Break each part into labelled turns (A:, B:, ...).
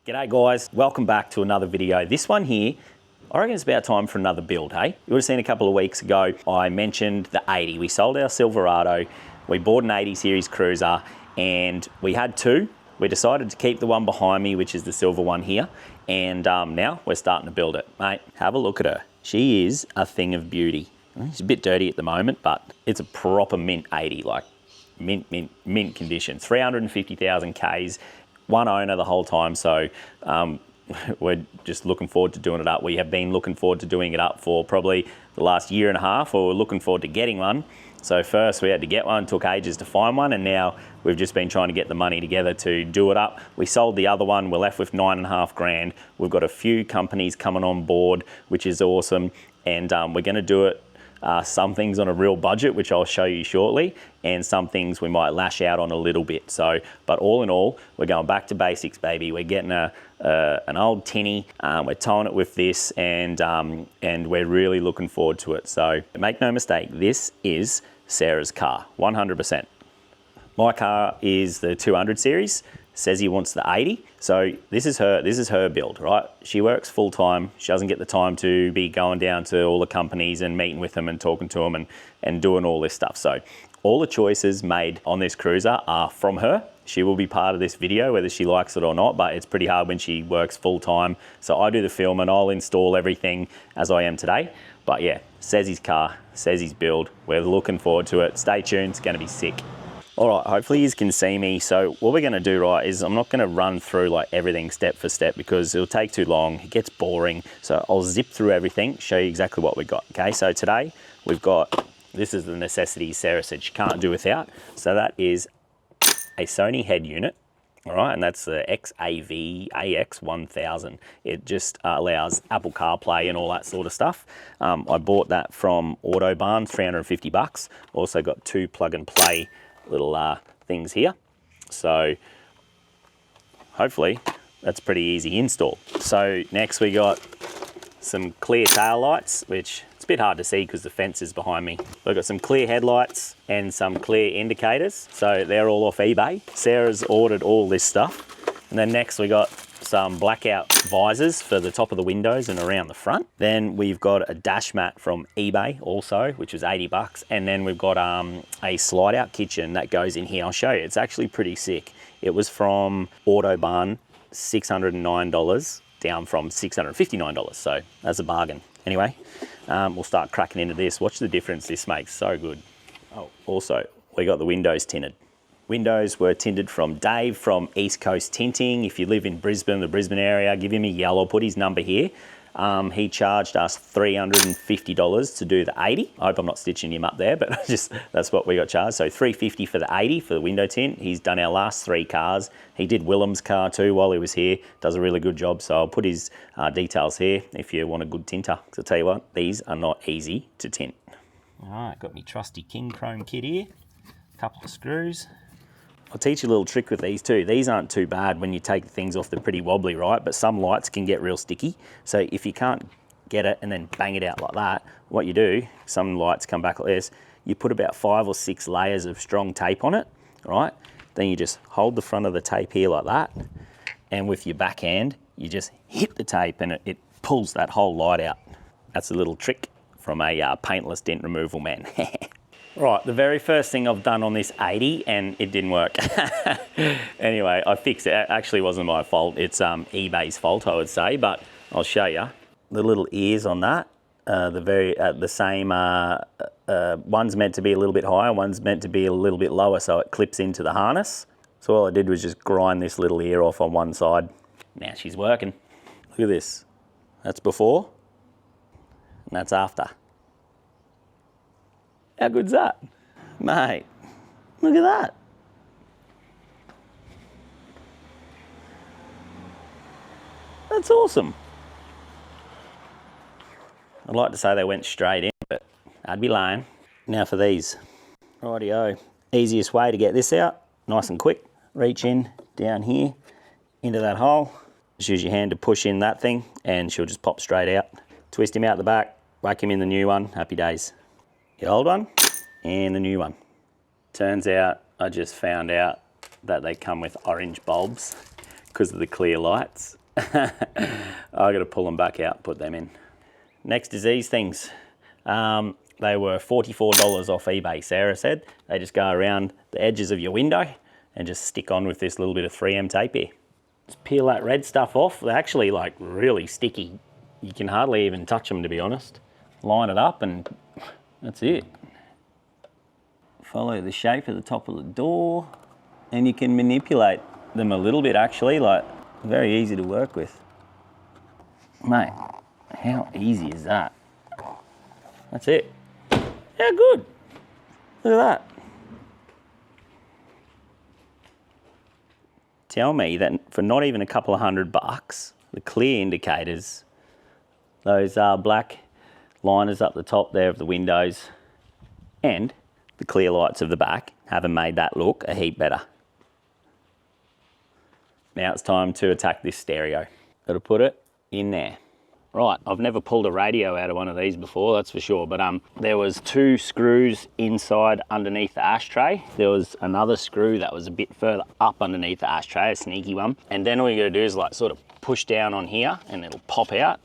A: G'day guys, welcome back to another video. This one here, I reckon it's about time for another build, hey? You would have seen a couple of weeks ago, I mentioned the 80. We sold our Silverado, we bought an 80 series cruiser, and we had two. We decided to keep the one behind me, which is the silver one here, and now we're starting to build it. Mate, have a look at her. She is a thing of beauty. She's a bit dirty at the moment, but it's a proper mint 80, like mint condition. 350,000 Ks. One owner the whole time, so we're just looking forward to doing it up. We have been looking forward to doing it up for probably the last year and a half, or we're looking forward to getting one. So first we had to get one, took ages to find one, and now we've just been trying to get the money together to do it up. We sold the other one, we're left with 9.5 grand. We've got a few companies coming on board, which is awesome, and we're gonna do it some things on a real budget, which I'll show you shortly, and some things we might lash out on a little bit. So, but all in all, we're going back to basics, baby. We're getting an old tinny, we're towing it with this, and we're really looking forward to it. So make no mistake, this is Sarah's car, 100%. My car is the 200 series. Sezzi wants the 80. So this is her build, right? She works full time. She doesn't get the time to be going down to all the companies and meeting with them and talking to them and doing all this stuff. So all the choices made on this cruiser are from her. She will be part of this video, whether she likes it or not, but it's pretty hard when she works full time. So I do the film and I'll install everything as I am today. But yeah, Sezzi's car, Sezzi's build. We're looking forward to it. Stay tuned, it's gonna be sick. All right, hopefully you can see me. So what we're gonna do, right, is I'm not gonna run through like everything step for step because it'll take too long, it gets boring. So I'll zip through everything, show you exactly what we've got, okay? So today we've got, this is the necessity Sarah said she can't do without. So that is a Sony head unit, all right? And that's the XAV AX1000. It just allows Apple CarPlay and all that sort of stuff. I bought that from Autobarn, 350 bucks. Also got two plug and play little things here, so hopefully that's pretty easy install. So next we got some clear tail lights, which it's a bit hard to see because the fence is behind me. We've got some clear headlights and some clear indicators, so they're all off eBay. Sarah's ordered all this stuff. And then next we got some blackout visors for the top of the windows and around the front. Then we've got a dash mat from eBay also, which was 80 bucks. And then we've got a slide out kitchen that goes in here. I'll show you, it's actually pretty sick. It was from Autobarn, $609 down from $659. So that's a bargain. Anyway, we'll start cracking into this. Watch the difference this makes, so good. Oh, also we got the windows tinted. Windows were tinted from Dave from East Coast Tinting. If you live in Brisbane, the Brisbane area, give him a yell. I'll put his number here. He charged us $350 to do the 80. I hope I'm not stitching him up there, but that's what we got charged. So $350 for the 80 for the window tint. He's done our last 3 cars. He did Willem's car too while he was here. Does a really good job. So I'll put his details here if you want a good tinter. So I'll tell you what, these are not easy to tint. All right, got me trusty King Chrome kit here. A couple of screws. I'll teach you a little trick with these too. These aren't too bad when you take things off, they're pretty wobbly, right? But some lights can get real sticky. So if you can't get it and then bang it out like that, what you do, some lights come back like this, you put about 5 or 6 layers of strong tape on it, right? Then you just hold the front of the tape here like that, and with your backhand, you just hit the tape and it pulls that whole light out. That's a little trick from a paintless dent removal man. Right, the very first thing I've done on this 80, and it didn't work. Anyway, I fixed it. It actually wasn't my fault. It's eBay's fault, I would say, but I'll show you. The little ears on that, the same, one's meant to be a little bit higher, one's meant to be a little bit lower, so it clips into the harness. So all I did was just grind this little ear off on one side. Now she's working. Look at this. That's before, and that's after. How good's that? Mate, look at that. That's awesome. I'd like to say they went straight in, but I'd be lying. Now for these. Rightio. Easiest way to get this out, nice and quick. Reach in, down here, into that hole. Just use your hand to push in that thing and she'll just pop straight out. Twist him out the back, whack him in the new one, happy days. The old one and the new one. Turns out I just found out that they come with orange bulbs. because of the clear lights. I got to pull them back out and put them in. Next is these things. They were $44 off eBay, Sarah said. They just go around the edges of your window and just stick on with this little bit of 3M tape here. Just peel that red stuff off. They're actually like really sticky. You can hardly even touch them, to be honest. Line it up and that's it. Follow the shape of the top of the door and you can manipulate them a little bit actually, like very easy to work with. Mate, how easy is that? That's it. How good. Look at that. Tell me that for not even a couple of $100, the clear indicators, those black liners up the top there of the windows and the clear lights of the back haven't made that look a heap better. Now it's time to attack this stereo. Got to put it in there. Right, I've never pulled a radio out of one of these before, that's for sure, but there was 2 screws inside underneath the ashtray. There was another screw that was a bit further up underneath the ashtray, a sneaky one. And then all you gotta do is like sort of push down on here and it'll pop out.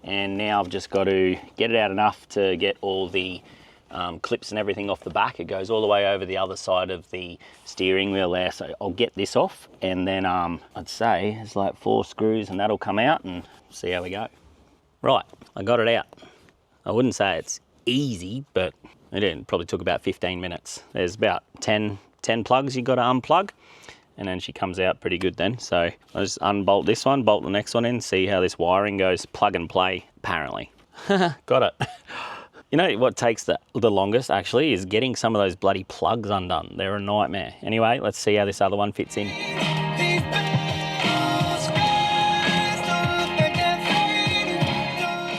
A: And now I've just got to get it out enough to get all the clips and everything off the back. It goes all the way over the other side of the steering wheel there. So I'll get this off and then I'd say it's like 4 screws and that'll come out and see how we go. Right, I got it out. I wouldn't say it's easy, but it probably took about 15 minutes. There's about 10 plugs you got to unplug, and then she comes out pretty good then. So I just unbolt this one, bolt the next one in, see how this wiring goes. Plug and play, apparently. Got it. You know what takes the longest, actually, is getting some of those bloody plugs undone. They're a nightmare. Anyway, let's see how this other one fits in.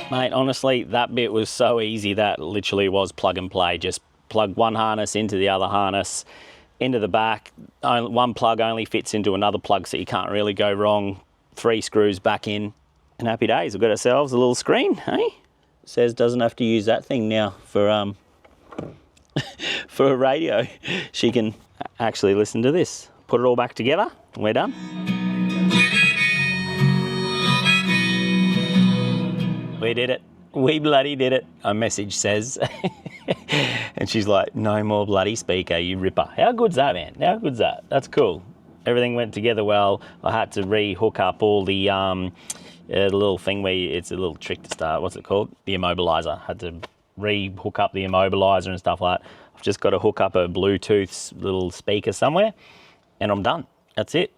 A: Mate, honestly, that bit was so easy. That literally was plug and play. Just plug one harness into the other harness, into the back. One plug only fits into another plug, so you can't really go wrong. 3 screws back in, and happy days. We've got ourselves a little screen, hey? Says doesn't have to use that thing now for for a radio. She can actually listen to this. Put it all back together, and we're done. We did it. We bloody did it. A message says. And she's like, no more bloody speaker, you ripper. How good's that, man? How good's that? That's cool. Everything went together well. I had to re-hook up all the little thing where it's a little trick to start. What's it called? The immobilizer. Had to re-hook up the immobilizer and stuff like that. I've just got to hook up a Bluetooth little speaker somewhere and I'm done. That's it.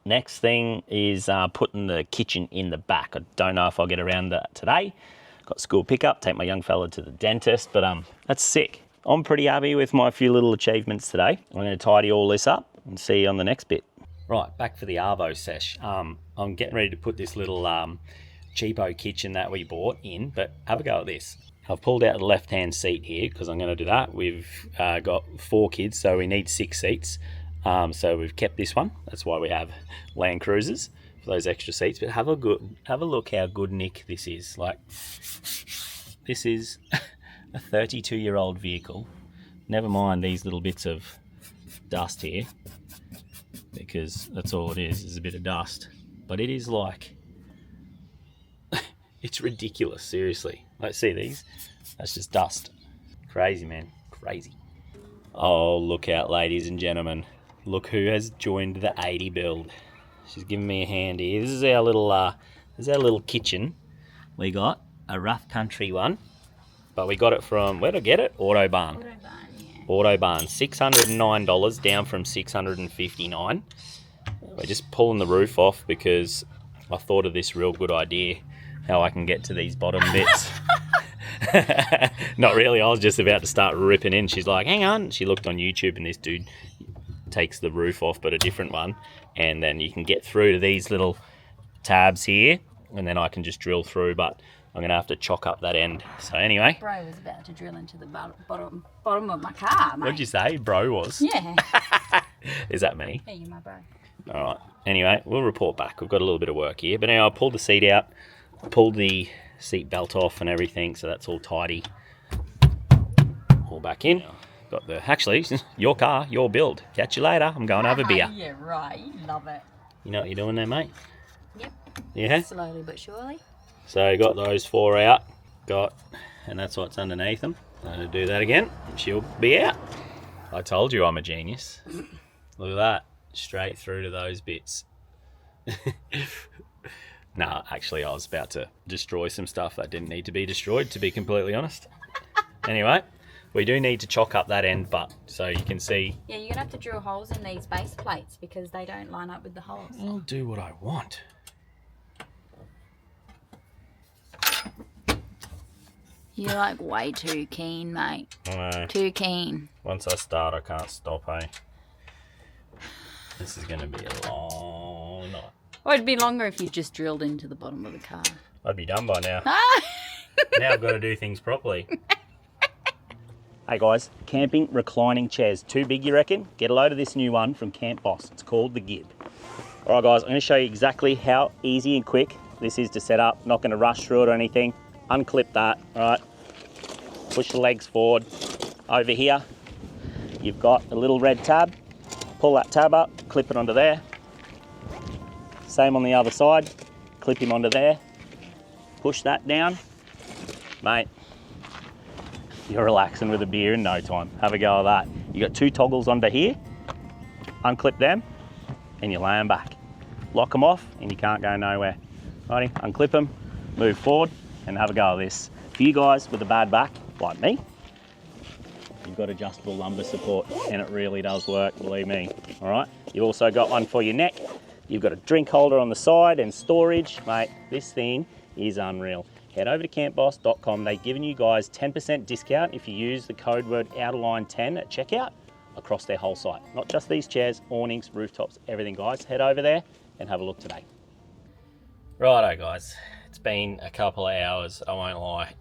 A: Next thing is putting the kitchen in the back. I don't know if I'll get around that today. Got school pickup, take my young fella to the dentist, but that's sick. I'm pretty happy with my few little achievements today. I'm going to tidy all this up and see you on the next bit. Right, back for the Arvo sesh. I'm getting ready to put this little cheapo kitchen that we bought in, but have a go at this. I've pulled out the left-hand seat here because I'm going to do that. We've got 4 kids, so we need 6 seats. So we've kept this one. That's why we have landcruisers for those extra seats. But have a look how good nick this is. Like, this is a 32-year-old vehicle. Never mind these little bits of dust here, because that's all it is a bit of dust. But it is like, it's ridiculous, seriously. Like, see these? That's just dust. Crazy, man, crazy. Oh, look out, ladies and gentlemen. Look who has joined the 80 build. She's giving me a hand here. This is our little kitchen. We got a rough country one, but we got it from, where did I get it? Autobarn. Yeah. Autobarn, $609 down from $659. We're just pulling the roof off because I thought of this real good idea, how I can get to these bottom bits. Not really, I was just about to start ripping in. She's like, hang on. She looked on YouTube and this dude takes the roof off, but a different one, and then you can get through to these little tabs here, and then I can just drill through, but I'm gonna have to chock up that end. So anyway,
B: bro was about to drill into the bottom of my car, mate.
A: What'd you say? Bro was?
B: Yeah.
A: Is that me?
B: Yeah, you're my bro.
A: All right, anyway, we'll report back. We've got a little bit of work here, but anyway, I pulled the seat out, pulled the seat belt off and everything, so that's all tidy. All back in. Got the, actually, your car, your build. Catch you later. I'm going to have a beer.
B: Yeah, right. You love it.
A: You know what you're doing there, mate?
B: Yep.
A: Yeah?
B: Slowly but surely.
A: So got those 4 out. And that's what's underneath them. I'm going to do that again, and she'll be out. I told you I'm a genius. Look at that. Straight through to those bits. No, actually, I was about to destroy some stuff that didn't need to be destroyed, to be completely honest. Anyway, we do need to chock up that end butt so you can see.
B: Yeah, you're going to have to drill holes in these base plates because they don't line up with the holes.
A: I'll do what I want.
B: You're like way too keen, mate.
A: I know.
B: Too keen.
A: Once I start, I can't stop, hey? This is going to be a long night.
B: Well, it'd be longer if you just drilled into the bottom of the car.
A: I'd be done by now. Now I've got to do things properly. Hey guys, camping reclining chairs. Too big, you reckon? Get a load of this new one from Camp Boss. It's called the Gib. All right guys, I'm going to show you exactly how easy and quick this is to set up. Not going to rush through it or anything. Unclip that, all right? Push the legs forward. Over here, you've got a little red tab. Pull that tab up, clip it onto there. Same on the other side. Clip him onto there. Push that down. Mate, you're relaxing with a beer in no time. Have a go of that. You got 2 toggles under here. Unclip them, and you lay them back. Lock them off, and you can't go nowhere. Righty, unclip them, move forward, and have a go of this. For you guys with a bad back, like me, you've got adjustable lumbar support, and it really does work, believe me. All right, you've also got one for your neck. You've got a drink holder on the side and storage. Mate, this thing is unreal. Head over to campboss.com. They've given you guys 10% discount if you use the code word OUTERLINE10 at checkout across their whole site. Not just these chairs, awnings, rooftops, everything, guys. Head over there and have a look today. Righto, guys. It's been a couple of hours, I won't lie.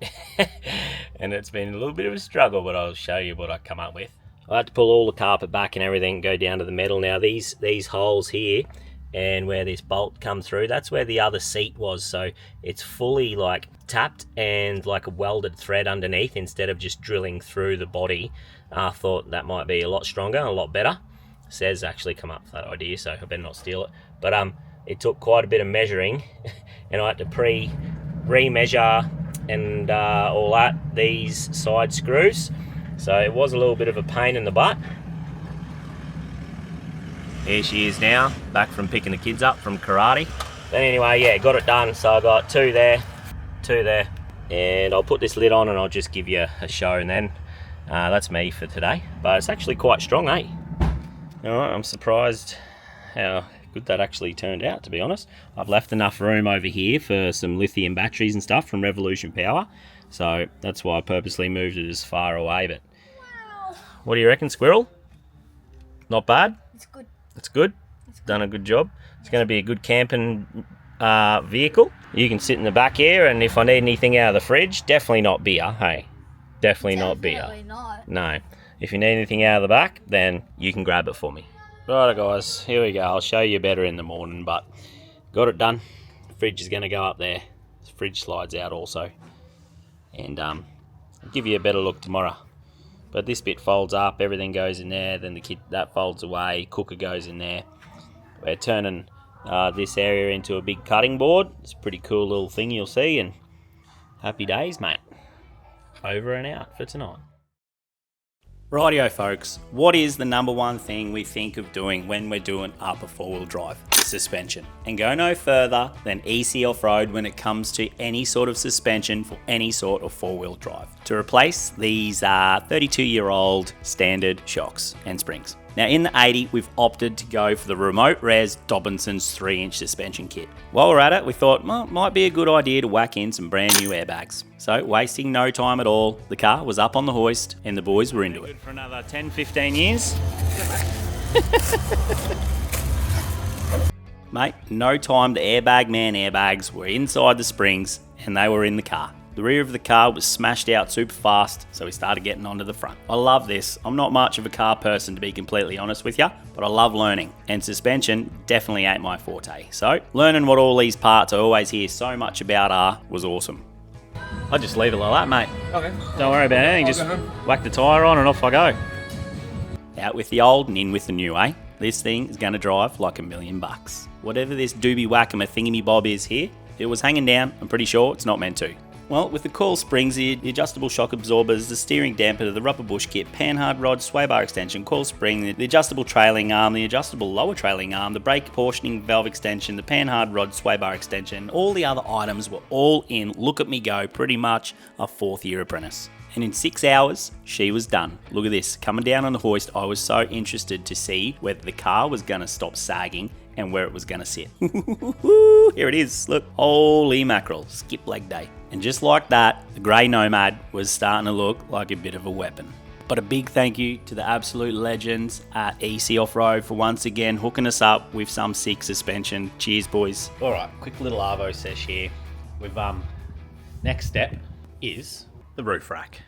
A: And it's been a little bit of a struggle, but I'll show you what I come up with. I had to pull all the carpet back and everything, go down to the metal. Now these holes here, and where this bolt come through, that's where the other seat was. So it's fully like tapped and like a welded thread underneath instead of just drilling through the body. I thought that might be a lot stronger, a lot better. Sezzi actually come up with that idea, so I better not steal it. But it took quite a bit of measuring and I had to re-measure and all that, these side screws. So it was a little bit of a pain in the butt. Here she is now, back from picking the kids up from karate. But anyway, yeah, got it done. So I got 2 there, 2 there. And I'll put this lid on and I'll just give you a show, and then that's me for today. But it's actually quite strong, eh? All right, I'm surprised how good that actually turned out, to be honest. I've left enough room over here for some lithium batteries and stuff from Revolution Power. So that's why I purposely moved it as far away. But
B: Wow.
A: What do you reckon, Squirrel? Not bad?
B: It's good.
A: It's good. It's done a good job. It's going to be a good camping vehicle. You can sit in the back here, and if I need anything out of the fridge, definitely not beer, hey? Definitely not beer.
B: Definitely not.
A: No. If you need anything out of the back, then you can grab it for me. Right, guys, here we go. I'll show you better in the morning, but got it done. Fridge is going to go up there. The fridge slides out also. And I'll give you a better look tomorrow. But this bit folds up, everything goes in there, then that folds away, cooker goes in there. We're turning this area into a big cutting board. It's a pretty cool little thing you'll see, and happy days, mate. Over and out for tonight. Rightio folks, what is the number one thing we think of doing when we're doing up a 4-wheel drive? Suspension. And go no further than EC Off-Road when it comes to any sort of suspension for any sort of 4-wheel drive. To replace these 32-year-old standard shocks and springs. Now in the 80, we've opted to go for the Remote Res Dobinson's 3-inch suspension kit. While we're at it, we thought, well, it might be a good idea to whack in some brand new airbags. So wasting no time at all, the car was up on the hoist and the boys were into it. Good for another 10-15 years. Mate, no time to airbag man airbags were inside the springs and they were in the car. The rear of the car was smashed out super fast, so we started getting onto the front. I love this. I'm not much of a car person, to be completely honest with you, but I love learning, and suspension definitely ain't my forte. So learning what all these parts I always hear so much about are was awesome. I just leave it like that, mate.
C: Okay.
A: Don't worry about anything, just whack the tyre on and off I go. Out with the old and in with the new, eh? this thing is going to drive like $1,000,000. Whatever this doobie whackama thingy bob is here, it was hanging down. I'm pretty sure it's not meant to. Well, with the coil springs, the adjustable shock absorbers, the steering damper, the rubber bush kit, panhard rod, sway bar extension, coil spring, the adjustable trailing arm, the adjustable lower trailing arm, the brake portioning valve extension, the panhard rod, sway bar extension, all the other items were all in, look at me go, pretty much a 4th year apprentice. And in 6 hours, she was done. Look at this, coming down on the hoist, I was so interested to see whether the car was going to stop sagging and where it was going to sit. Here it is, look, holy mackerel, skip leg day. And just like that, the grey Nomad was starting to look like a bit of a weapon. But a big thank you to the absolute legends at EC Off-Road for once again hooking us up with some sick suspension. Cheers, boys. All right, quick little Arvo sesh here. We've next step is the roof rack.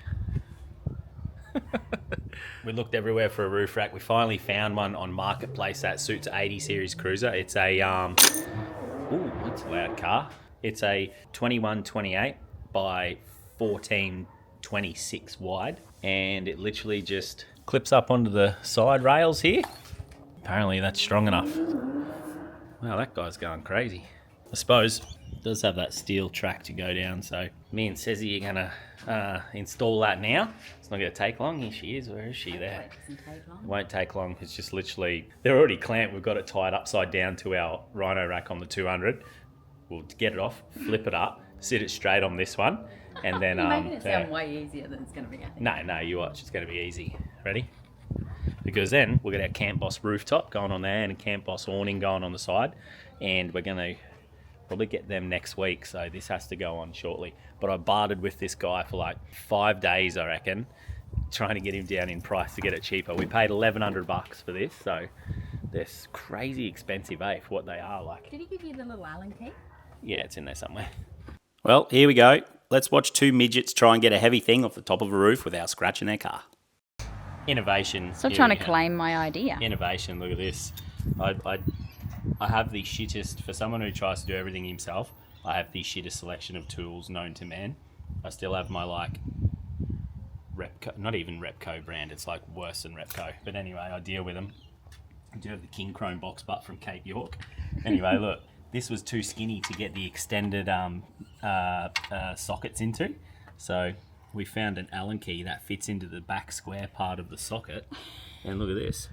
A: We looked everywhere for a roof rack. We finally found one on Marketplace that suits an 80 series cruiser. It's a ooh, that's a loud car. It's a 2128 by 1426 wide, and it literally just clips up onto the side rails here. Apparently that's strong enough. Wow, that guy's going crazy. I suppose it does have that steel track to go down, so me and Sezzi are gonna install that now. It's not gonna take long. Here she is. Where is she? There. It won't take long. It's just literally, they're already clamped. We've got it tied upside down to our Rhino rack on the 200. We'll get it off, flip it up, sit it straight on this one, and then...
B: You're making it sound way easier than it's going to be, I think.
A: No, you watch. It's going to be easy. Ready? Because then we'll get our Camp Boss rooftop going on there and a Camp Boss awning going on the side, and we're going to probably get them next week, so this has to go on shortly. But I bartered with this guy for like 5 days, I reckon, trying to get him down in price to get it cheaper. We paid $1,100 for this, so they're crazy expensive, for what they are like.
B: Did he give you the little Allen key?
A: Yeah, it's in there somewhere. Well, here we go. Let's watch 2 midgets try and get a heavy thing off the top of a roof without scratching their car. Innovation.
B: Stop trying to claim my idea.
A: Innovation, look at this. I have the shittest, for someone who tries to do everything himself, I have the shittest selection of tools known to man. I still have my Repco, not even Repco brand, it's like worse than Repco. But anyway, I deal with them. I do have the King Chrome box butt from Cape York. Anyway, look. This was too skinny to get the extended sockets into. So we found an Allen key that fits into the back square part of the socket. And look at this.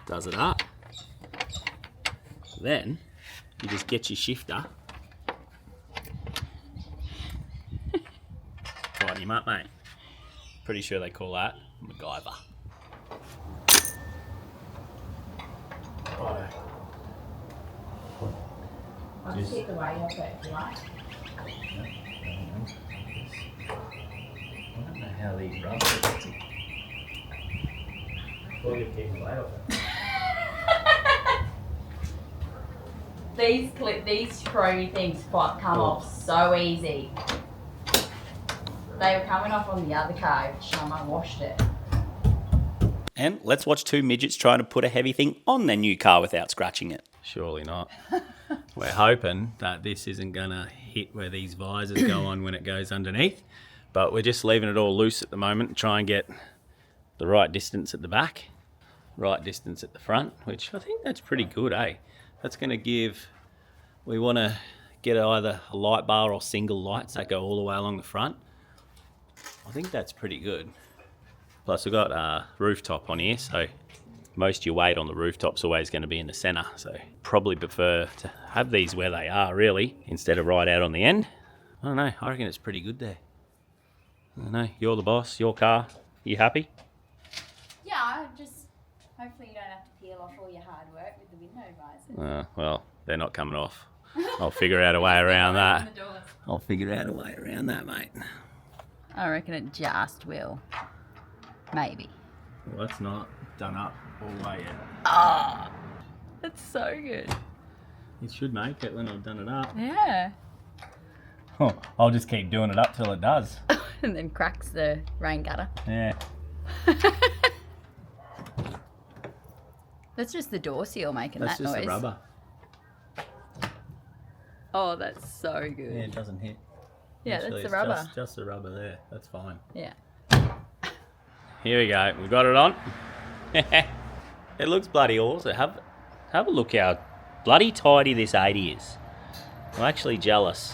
A: Does it up. Then you just get your shifter. Tighten him up, mate. Pretty sure they call that MacGyver. Righto.
B: I'll just take the weight off it if you like.
A: I don't know how these rubber are. Well, you're taking the weight off it.
B: These screw things come off so easy. They were coming off on the other car, which I washed it.
A: And let's watch 2 midgets trying to put a heavy thing on their new car without scratching it. Surely not. We're hoping that this isn't going to hit where these visors go on when it goes underneath, but we're just leaving it all loose at the moment and try and get the right distance at the back, right distance at the front, which I think that's pretty good, That's going to give, we want to get either a light bar or single lights that go all the way along the front. I think that's pretty good. Plus we've got a rooftop on here, so most of your weight on the rooftop's always going to be in the centre, so probably prefer to have these where they are really, instead of right out on the end. I don't know, I reckon it's pretty good there. I don't know, you're the boss, your car, you happy?
B: Yeah, just hopefully you don't have to peel off all your hard work with the window visors.
A: Well, they're not coming off. I'll figure out a way around that. I'll figure out a way around that, mate.
B: I reckon it just will. Maybe.
A: Well, that's not done up all the way yet.
B: Oh, that's so good.
A: It should make it when I've done it up.
B: Yeah.
A: Oh, I'll just keep doing it up till it does.
B: And then cracks the rain gutter.
A: Yeah.
B: That's just the door seal making
A: That's
B: that
A: just
B: noise.
A: the rubber.
B: Oh, that's so good.
A: Yeah, it doesn't hit.
B: Yeah,
A: Actually,
B: that's the rubber.
A: Just the rubber there. That's fine.
B: Yeah.
A: Here we go. We've got it on. It looks bloody awesome. Have a look how bloody tidy this 80 is. I'm actually jealous.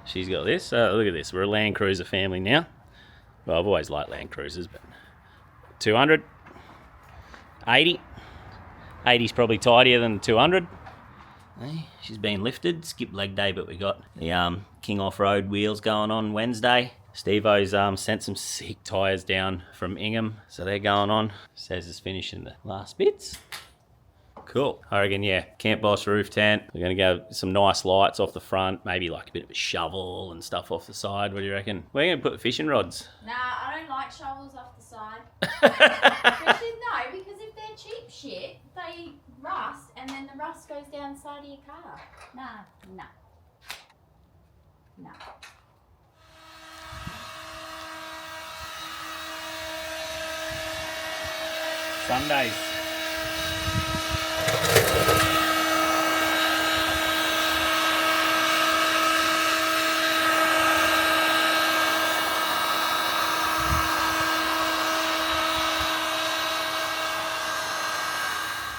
A: She's got this. Look at this. We're a Land Cruiser family now. Well, I've always liked Land Cruisers, but 200, 80. 80's probably tidier than 200. Hey, she's been lifted. Skip leg day, but we got the King Off-Road wheels going on Wednesday. Steve-O's sent some sick tyres down from Ingham, so they're going on. Says it's finishing the last bits. Cool. I reckon, yeah, Camp Boss roof tent. We're going to go some nice lights off the front, maybe like a bit of a shovel and stuff off the side. What do you reckon? Where are you going to put the fishing rods?
B: Nah, I don't like shovels off the side. Especially, no, because if they're cheap shit, they rust and then the rust goes down the side of your car. Nah.
A: Sundays.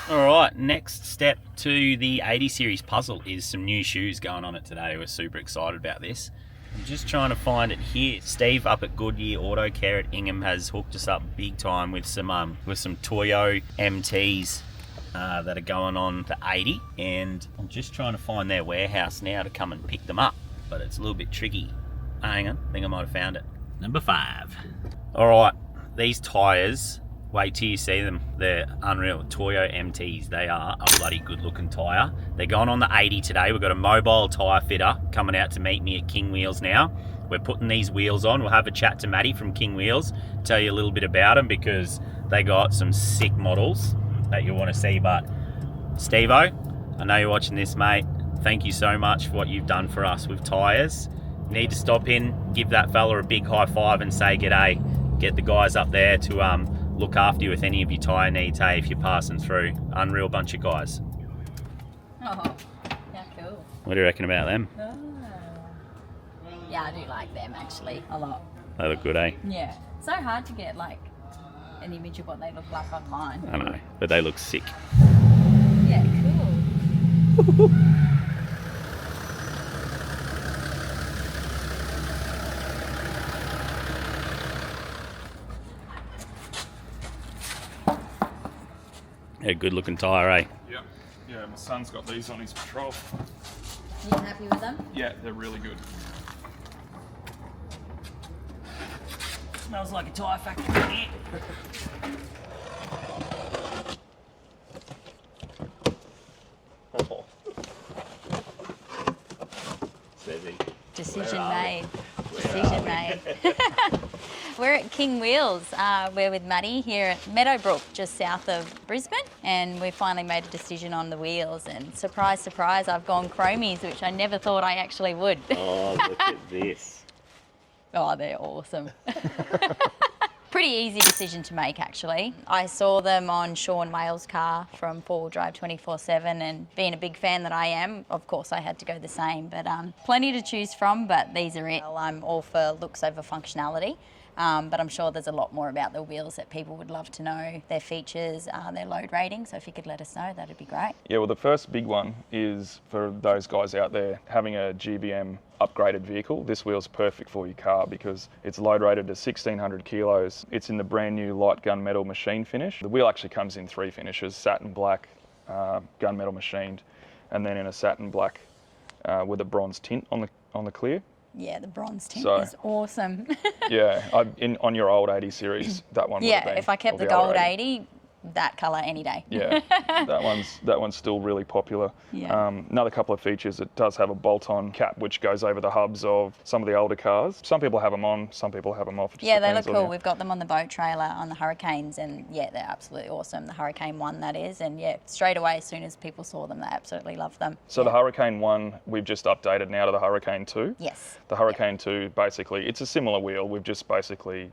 A: Alright, next step to the 80 series puzzle is some new shoes going on it today. We're super excited about this. I'm just trying to find it here. Steve up at Goodyear Auto Care at Ingham has hooked us up big time with some Toyo MTs that are going on the 80, and I'm just trying to find their warehouse now to come and pick them up, but it's a little bit tricky. Hang on, I think I might have found it. Number 5. Alright, these tyres, wait till you see them. They're unreal. Toyo MTs. They are a bloody good looking tyre. They're going on the 80 today. We've got a mobile tyre fitter coming out to meet me at King Wheels now. We're putting these wheels on. We'll have a chat to Maddie from King Wheels, tell you a little bit about them because they got some sick models that you'll want to see. But Steve-O, I know you're watching this, mate. Thank you so much for what you've done for us with tyres. You need to stop in, give that fella a big high five and say g'day. Get the guys up there to look after you with any of your tyre needs, hey, if you're passing through. Unreal bunch of guys.
B: Oh, yeah, cool.
A: What do you reckon about them?
B: Oh. Yeah, I do like them actually a lot.
A: They look good, eh?
B: Yeah. So hard to get like an image of what they look like online.
A: I know, but they look sick.
B: Yeah, cool.
A: A good looking tyre, eh?
C: Yeah, my son's got these on his patrol.
B: You happy with them?
C: Yeah, they're really good.
A: Smells like a tyre factory in here. Sezzi.
B: Decision made. Decision made. We're at King Wheels. We're with Maddie here at Meadowbrook, just south of Brisbane, and we finally made a decision on the wheels. And surprise, surprise, I've gone chromies, which I never thought I actually would.
A: Oh, look at this.
B: Oh, they're awesome. Pretty easy decision to make, actually. I saw them on Sean Wales' car from 4-wheel drive 24/7, and being a big fan that I am, of course I had to go the same. But plenty to choose from, but these are it. I'm all for looks over functionality. But I'm sure there's a lot more about the wheels that people would love to know, their features, their load rating. So if you could let us know, that'd be great.
C: Yeah, well, the first big one is for those guys out there having a GBM upgraded vehicle. This wheel's perfect for your car because it's load rated to 1,600 kilos. It's in the brand new light gunmetal machine finish. The wheel actually comes in 3 finishes: satin black, gunmetal machined, and then in a satin black with a bronze tint on the clear.
B: Yeah, the bronze tint is awesome.
C: Yeah, on your old 80 series, that one would have been,
B: if I kept the gold 80, that colour any day.
C: Yeah, that one's still really popular.
B: Yeah.
C: Another couple of features, it does have a bolt-on cap which goes over the hubs of some of the older cars. Some people have them on, some people have them off. It just
B: Yeah, they look
C: depends on
B: cool.
C: you.
B: We've got them on the boat trailer on the Hurricanes, and yeah, they're absolutely awesome. The Hurricane 1, that is, and yeah, straight away as soon as people saw them, they absolutely loved them.
C: So the Hurricane 1, we've just updated now to the Hurricane 2.
B: Yes.
C: The Hurricane 2, basically, it's a similar wheel. We've just basically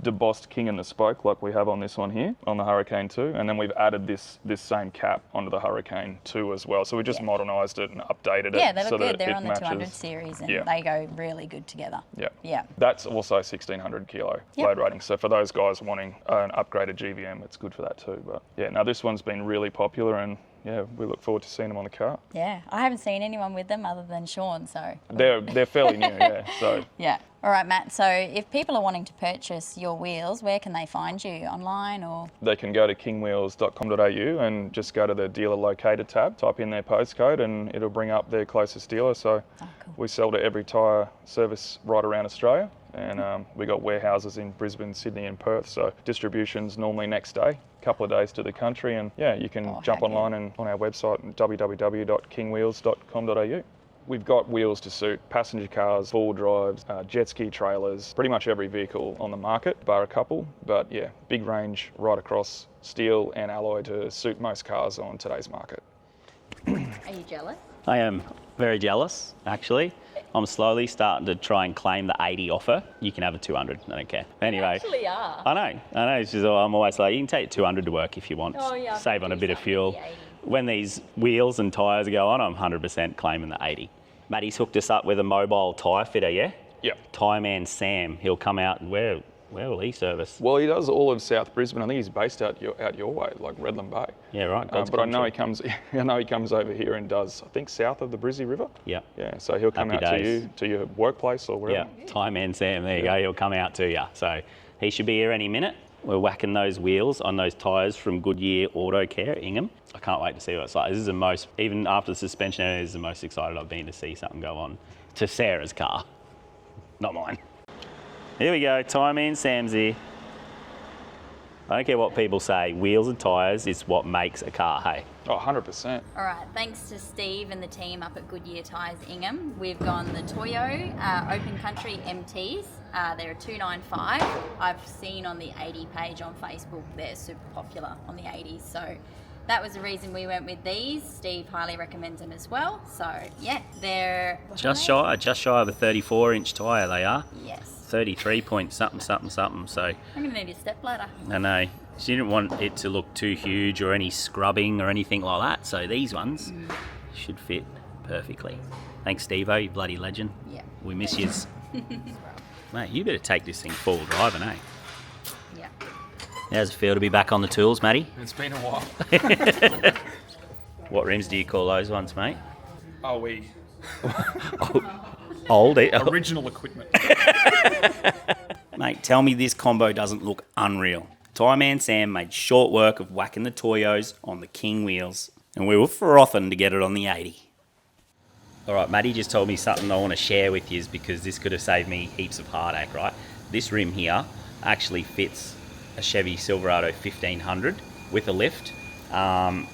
C: debossed king in the spoke like we have on this one here, on the Hurricane 2. And then we've added this same cap onto the Hurricane 2 as well. So we just modernised it and updated it.
B: Yeah, they look
C: so
B: good.
C: That
B: They're
C: it
B: on the
C: matches.
B: 200 series and they go really good together.
C: Yeah.
B: Yeah.
C: That's also 1600 kilo load rating. So for those guys wanting an upgraded GVM, it's good for that too. But yeah, now this one's been really popular, and yeah, we look forward to seeing them on the car.
B: Yeah, I haven't seen anyone with them other than Sean, so.
C: They're fairly new, yeah. So
B: yeah. All right, Matt. So if people are wanting to purchase your wheels, where can they find you? Online or?
C: they can go to kingwheels.com.au and just go to the dealer locator tab, type in their postcode, and it'll bring up their closest dealer. So
B: cool.
C: we sell to every tyre service right around Australia. And we got warehouses in Brisbane, Sydney and Perth. So distribution's normally next day, a couple of days to the country. And yeah, you can jump online and on our website, www.kingwheels.com.au. We've got wheels to suit passenger cars, four-wheel drives, jet ski trailers, pretty much every vehicle on the market, bar a couple. But yeah, big range right across, steel and alloy to suit most cars on today's market.
B: Are you jealous?
A: I am very jealous, actually. I'm slowly starting to try and claim the 80 offer. You can have a 200, I don't care. Anyway.
B: You actually are.
A: I know. It's just, I'm always like, you can take 200 to work if you want.
B: Oh, yeah,
A: Save on a bit of fuel. When these wheels and tyres go on, I'm 100% claiming the 80. Matty's hooked us up with a mobile tyre fitter, yeah?
C: Yep.
A: Tyre man Sam, he'll come out and where will he service?
C: Well, he does all of South Brisbane. I think he's based out your way, like Redland Bay.
A: Yeah, right.
C: But I know he comes over here and does, I think, south of the Brizzy River.
A: Yeah.
C: Yeah. So he'll come
A: Happy
C: out
A: days.
C: to your workplace or wherever.
A: Yeah. Tyre man Sam, there you go. He'll come out to you. So he should be here any minute. We're whacking those wheels on those tyres from Goodyear Auto Care, Ingham. I can't wait to see what it's like. This is the most, even after the suspension, this is the most excited I've been to see something go on to Sarah's car, not mine. Here we go, Tyre man Sam's here. I don't care what people say, wheels and tyres is what makes a car, hey?
C: Oh, 100%.
B: All right, thanks to Steve and the team up at Goodyear Tyres Ingham, we've gone the Toyo Open Country MTs. They're a 295. I've seen on the 80 page on Facebook, they're super popular on the 80s. So that was the reason we went with these. Steve highly recommends them as well. So yeah, they're...
A: Just shy of a 34-inch tyre they are.
B: Yes.
A: 33 point something, so...
B: I'm going to need a step ladder.
A: I know. She didn't want it to look too huge or any scrubbing or anything like that, so these ones should fit perfectly. Thanks, Steve-O, you bloody legend.
B: Yeah.
A: We miss yous. Mate, you better take this thing full driving, eh?
B: Yeah.
A: How's it feel to be back on the tools, Matty?
D: It's been a while.
A: What rims do you call those ones, mate?
D: Oh, we
A: Old.
D: original equipment.
A: Mate, tell me this combo doesn't look unreal. Tyre man Sam made short work of whacking the Toyos on the King wheels, and we were frothing to get it on the 80. All right, Matty just told me something I want to share with you because this could have saved me heaps of heartache, right? This rim here actually fits a Chevy Silverado 1500 with a lift.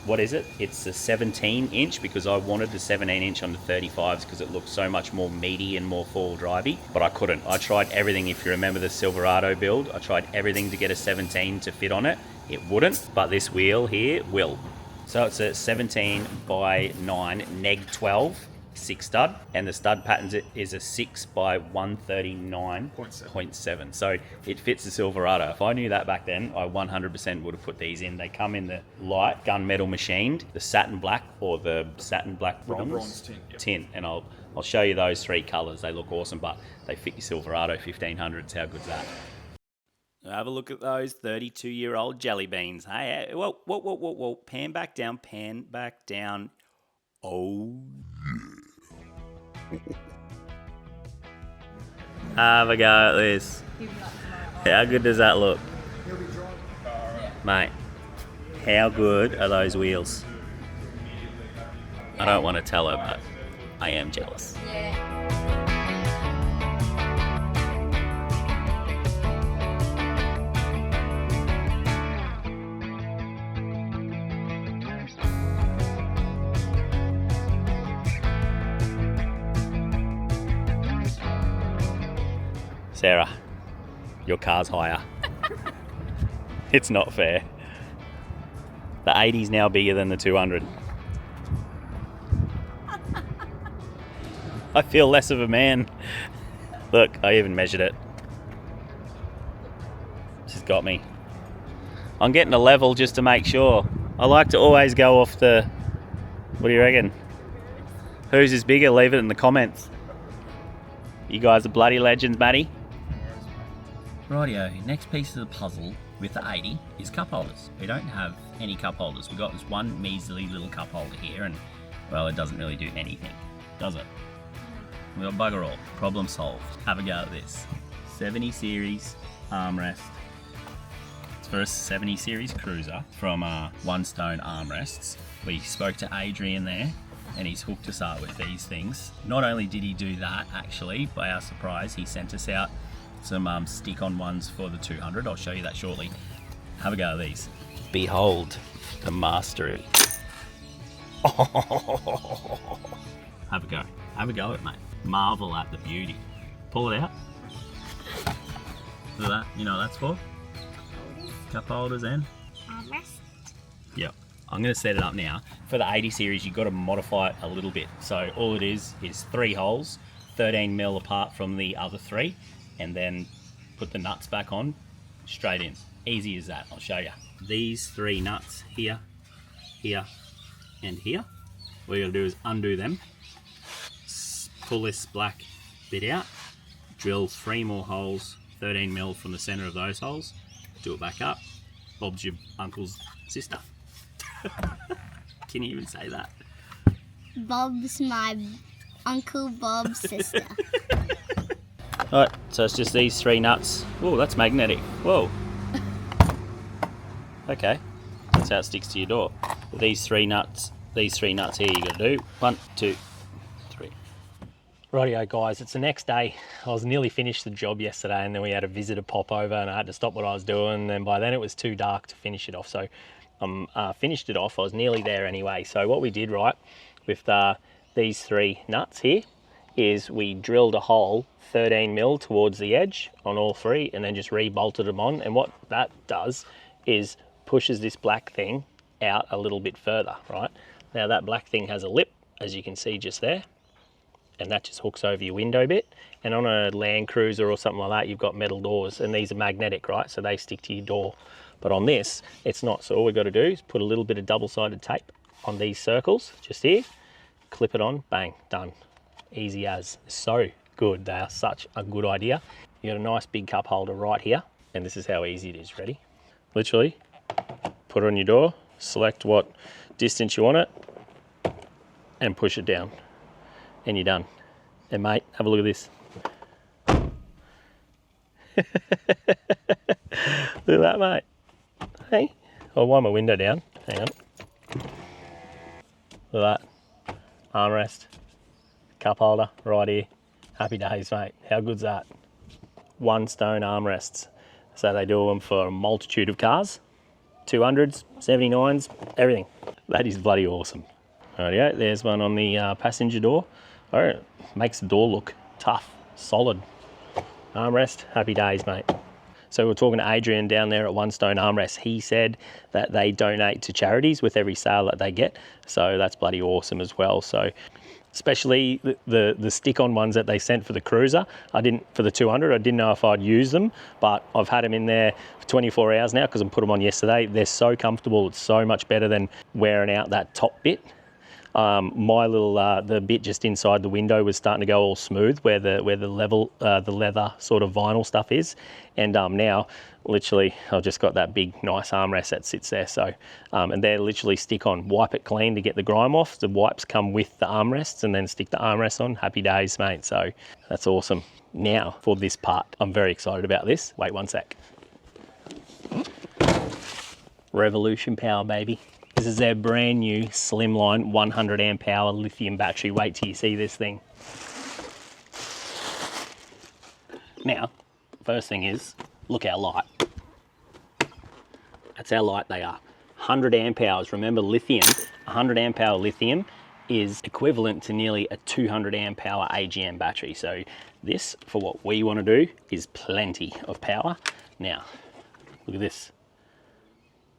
A: What is it? It's a 17-inch because I wanted the 17-inch on the 35s because it looked so much more meaty and more four-wheel drivey, but I couldn't. I tried everything. If you remember the Silverado build, I tried everything to get a 17 to fit on it. It wouldn't, but this wheel here will. So it's a 17 by 9 neg 12 6 stud, and the stud pattern is a 6 by 139.7. So it fits the Silverado. If I knew that back then, I 100% would have put these in. They come in the light gunmetal machined, the satin black or the satin black bronze,
D: bronze tint, yep.
A: tint, and I'll show you those three colours. They look awesome, but they fit your Silverado 1500s. How good's that? Have a look at those 32-year-old jelly beans. Hey, whoa, pan back down. Oh, have a go at this. How good does that look? Mate, how good are those wheels? I don't want to tell her, but I am jealous.
B: Yeah.
A: Sarah, your car's higher. It's not fair. The 80's now bigger than the 200. I feel less of a man. Look, I even measured it. got me. I'm getting a level just to make sure. I like to always go off the... What do you reckon? Whose is bigger? Leave it in the comments. You guys are bloody legends, Matty. Rightio, next piece of the puzzle with the 80 is cup holders. We don't have any cup holders. We've got this one measly little cup holder here and, well, it doesn't really do anything, does it? We've got bugger all. Problem solved. Have a go at this. 70 series armrest. It's for a 70 series cruiser from One Stone Armrests. We spoke to Adrian there and he's hooked us up with these things. Not only did he do that, actually, by our surprise, he sent us out some stick-on ones for the 200. I'll show you that shortly. Have a go at these. Behold the mastery. Oh. Have a go. Have a go at it, mate. Marvel at the beauty. Pull it out. Look at that. You know what that's for? Cup holders and?
E: Armrest.
A: Yep. I'm going to set it up now. For the 80 series, you've got to modify it a little bit. So all it is 3 holes, 13 mil apart from the other 3, and then put the nuts back on, straight in. Easy as that. I'll show you. These 3 nuts here, here, and here. What you got to do is undo them, pull this black bit out, drill 3 more holes, 13 mil from the center of those holes, do it back up. Bob's your uncle's sister. Can you even say that?
E: Bob's my Uncle Bob's sister.
A: Alright, so it's just these 3 nuts. Whoa, that's magnetic. Whoa. Okay, that's how it sticks to your door. These 3 nuts here you got to do 1, 2, 3. Rightio guys, it's the next day. I was nearly finished the job yesterday and then we had a visitor pop over and I had to stop what I was doing, and by then it was too dark to finish it off. So finished it off. I was nearly there anyway. So what we did, right, with these 3 nuts here is we drilled a hole 13 mil towards the edge on all 3 and then just re-bolted them on, and what that does is pushes this black thing out a little bit further, right? Now that black thing has a lip, as you can see just there, and that just hooks over your window bit. And on a Land Cruiser or something like that, you've got metal doors and these are magnetic, right? So they stick to your door. But on this, it's not. So all we've got to do is put a little bit of double-sided tape on these circles, just here, clip it on, bang, done. Easy as. So good. They are such a good idea. You got a nice big cup holder right here, and this is how easy it is. Ready? Literally, put it on your door, select what distance you want it, and push it down, and you're done. And mate, have a look at this. Look at that, mate. Hey, I'll wind my window down. Hang on. Look at that. Armrest, cup holder right here. Happy days, mate. How good's that? One Stone armrests. So they do them for a multitude of cars. 200s, 79s, everything. That is bloody awesome. Rightio, there's one on the passenger door. Oh, it makes the door look tough, solid. Armrest, happy days, mate. So we're talking to Adrian down there at One Stone Armrest. He said that they donate to charities with every sale that they get. So that's bloody awesome as well. So especially the stick-on ones that they sent for the Cruiser. For the 200, I didn't know if I'd use them, but I've had them in there for 24 hours now because I put them on yesterday. They're so comfortable. It's so much better than wearing out that top bit. My little the bit just inside the window was starting to go all smooth where the leather sort of vinyl stuff is, and now literally I've just got that big nice armrest that sits there. So and they're literally stick on, wipe it clean to get the grime off. The wipes come with the armrests and then stick the armrests on. Happy days, mate. So that's awesome. Now for this part, I'm very excited about this. Wait one sec. Revolution power, baby. This is their brand new slimline 100 amp hour lithium battery. Wait till you see this thing. Now, first thing is, look how light. That's how light they are. 100 amp hours. Remember lithium, 100 amp hour lithium is equivalent to nearly a 200 amp hour AGM battery. So this, for what we want to do, is plenty of power. Now, look at this.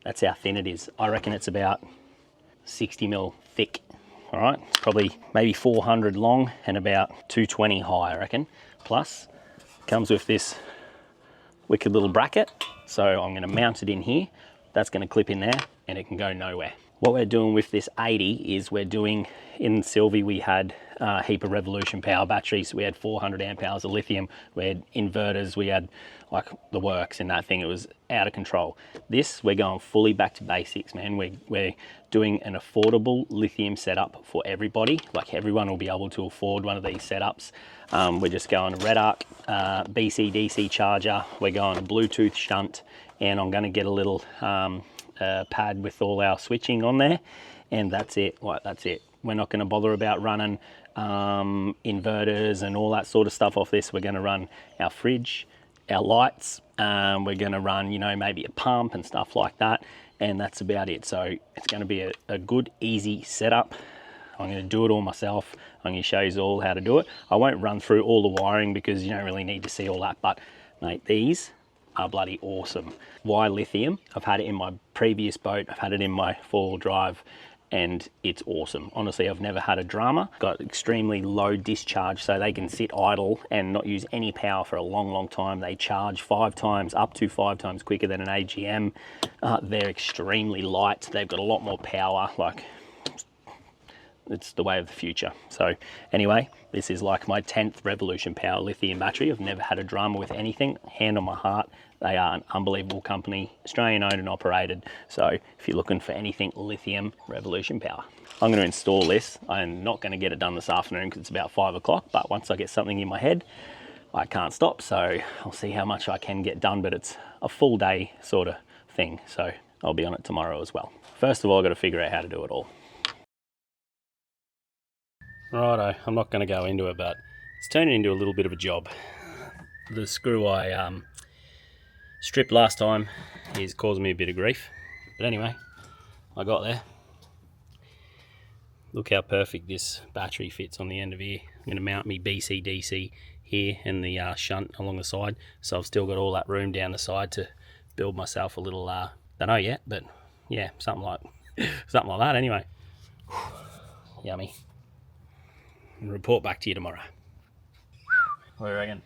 A: That's how thin it is. I reckon it's about 60 mil thick. All right, it's probably maybe 400 long and about 220 high, I reckon. Plus, comes with this wicked little bracket. So I'm going to mount it in here. That's going to clip in there and it can go nowhere. What we're doing with this 80 is we're doing, in Sylvie we had a heap of Revolution power batteries. We had 400 amp hours of lithium. We had inverters. We had like the works in that thing. It was out of control. This, we're going fully back to basics, man. We're doing an affordable lithium setup for everybody. Like everyone will be able to afford one of these setups. We're just going to Red Arc BC-DC charger. We're going a Bluetooth shunt, and I'm going to get a little pad with all our switching on there, and that's it. Like, that's it. We're not going to bother about running inverters and all that sort of stuff off this. We're going to run our fridge, our lights, we're going to run, you know, maybe a pump and stuff like that, and that's about it. So it's going to be a good, easy setup. I'm going to do it all myself. I'm going to show you all how to do it. I won't run through all the wiring because you don't really need to see all that, but mate, these are bloody awesome. Why lithium? I've had it in my previous boat, I've had it in my four-wheel drive, and it's awesome. Honestly, I've never had a drama. Got extremely low discharge, so they can sit idle and not use any power for a long, long time. They charge up to 5 times quicker than an AGM. They're extremely light. They've got a lot more power. Like, it's the way of the future. So anyway, this is like my 10th Revolution Power lithium battery. I've never had a drama with anything. Hand on my heart, they are an unbelievable company, Australian owned and operated. So if you're looking for anything lithium, Revolution Power. I'm going to install this. I'm not going to get it done this afternoon because it's about 5 o'clock, but once I get something in my head, I can't stop. So I'll see how much I can get done, but it's a full day sort of thing. So I'll be on it tomorrow as well. First of all, I've got to figure out how to do it all. Righto, I'm not going to go into it, but it's turning into a little bit of a job. The screw I stripped last time is causing me a bit of grief. But anyway, I got there. Look how perfect this battery fits on the end of here. I'm going to mount me BC-DC here and the shunt along the side. So I've still got all that room down the side to build myself a little, don't know yet, but yeah, something like that anyway. Yummy. And report back to you tomorrow. What do you reckon?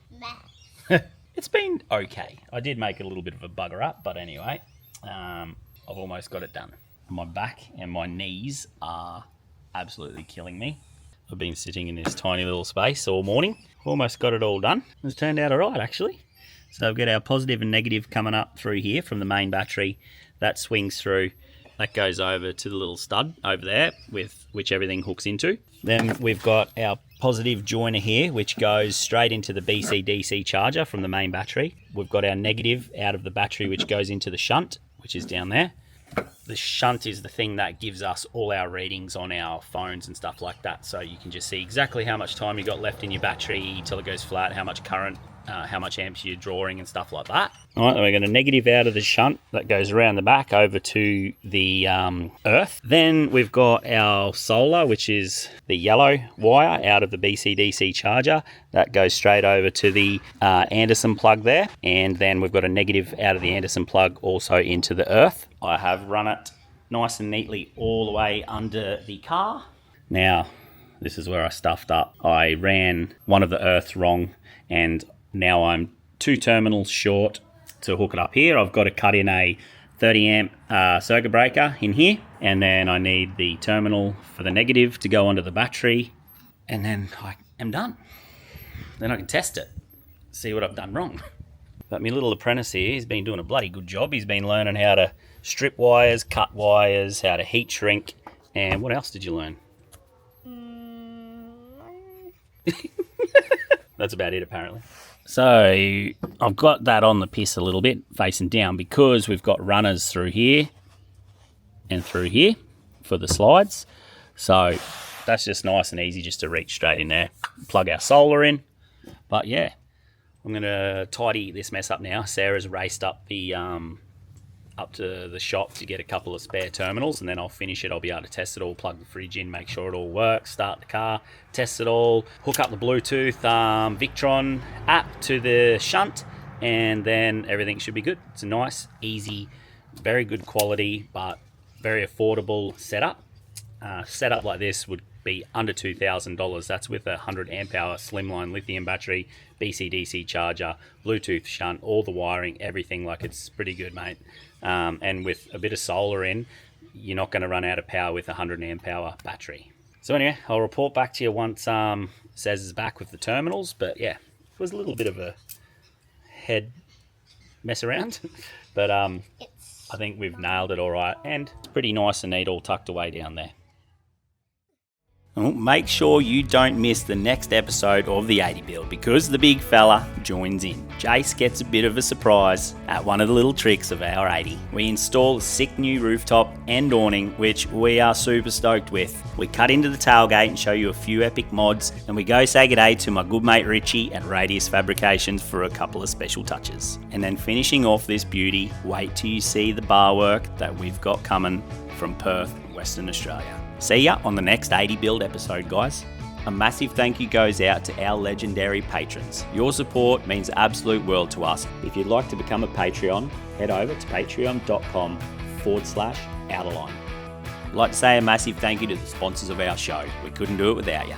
A: It's been okay. I did make a little bit of a bugger up, but anyway, I've almost got it done. My back and my knees are absolutely killing me. I've been sitting in this tiny little space all morning. Almost got it all done. It's turned out all right, actually. So we've got our positive and negative coming up through here from the main battery. That swings through. That goes over to the little stud over there with which everything hooks into. Then we've got our positive joiner here, which goes straight into the BC-DC charger from the main battery. We've got our negative out of the battery, which goes into the shunt, which is down there. The shunt is the thing that gives us all our readings on our phones and stuff like that. So you can just see exactly how much time you got left in your battery till it goes flat, how much current, how much amps you're drawing and stuff like that. All right, then we're going to negative out of the shunt that goes around the back over to the earth. Then we've got our solar, which is the yellow wire out of the BC-DC charger. That goes straight over to the Anderson plug there. And then we've got a negative out of the Anderson plug also into the earth. I have run it nice and neatly all the way under the car. Now, this is where I stuffed up. I ran one of the earths wrong, and now I'm 2 terminals short to hook it up here. I've got to cut in a 30 amp circuit breaker in here, and then I need the terminal for the negative to go onto the battery, and then I am done. Then I can test it, see what I've done wrong. But my little apprentice here, he's been doing a bloody good job. He's been learning how to strip wires, cut wires, how to heat shrink, and what else did you learn? That's about it, apparently. So I've got that on the piss a little bit, facing down, because we've got runners through here and through here for the slides. So that's just nice and easy just to reach straight in there, plug our solar in. But yeah, I'm going to tidy this mess up now. Sarah's raced up up to the shop to get a couple of spare terminals, and then I'll finish it. I'll be able to test it all, plug the fridge in, make sure it all works, start the car, test it all, hook up the Bluetooth Victron app to the shunt, and then everything should be good. It's a nice, easy, very good quality, but very affordable setup. Setup like this would be under $2,000. That's with a 100 amp hour slimline lithium battery, BCDC charger, Bluetooth shunt, all the wiring, everything. Like, it's pretty good, mate. And with a bit of solar in, you're not going to run out of power with a 100 amp hour battery. So anyway, I'll report back to you once Sez is back with the terminals. But yeah, it was a little bit of a head mess around, but I think we've nailed it all right, and it's pretty nice and neat, all tucked away down there. Well, make sure you don't miss the next episode of the 80 build, because the big fella joins in. Jace gets a bit of a surprise at one of the little tricks of our 80. We install a sick new rooftop and awning, which we are super stoked with. We cut into the tailgate and show you a few epic mods, and we go say g'day to my good mate Richie at Radius Fabrications for a couple of special touches. And then finishing off this beauty, wait till you see the bar work that we've got coming from Perth, Western Australia. See ya on the next 80 build episode, guys. A massive thank you goes out to our legendary patrons. Your support means the absolute world to us. If you'd like to become a Patreon, head over to patreon.com/Outerline. I'd like to say a massive thank you to the sponsors of our show. We couldn't do it without you.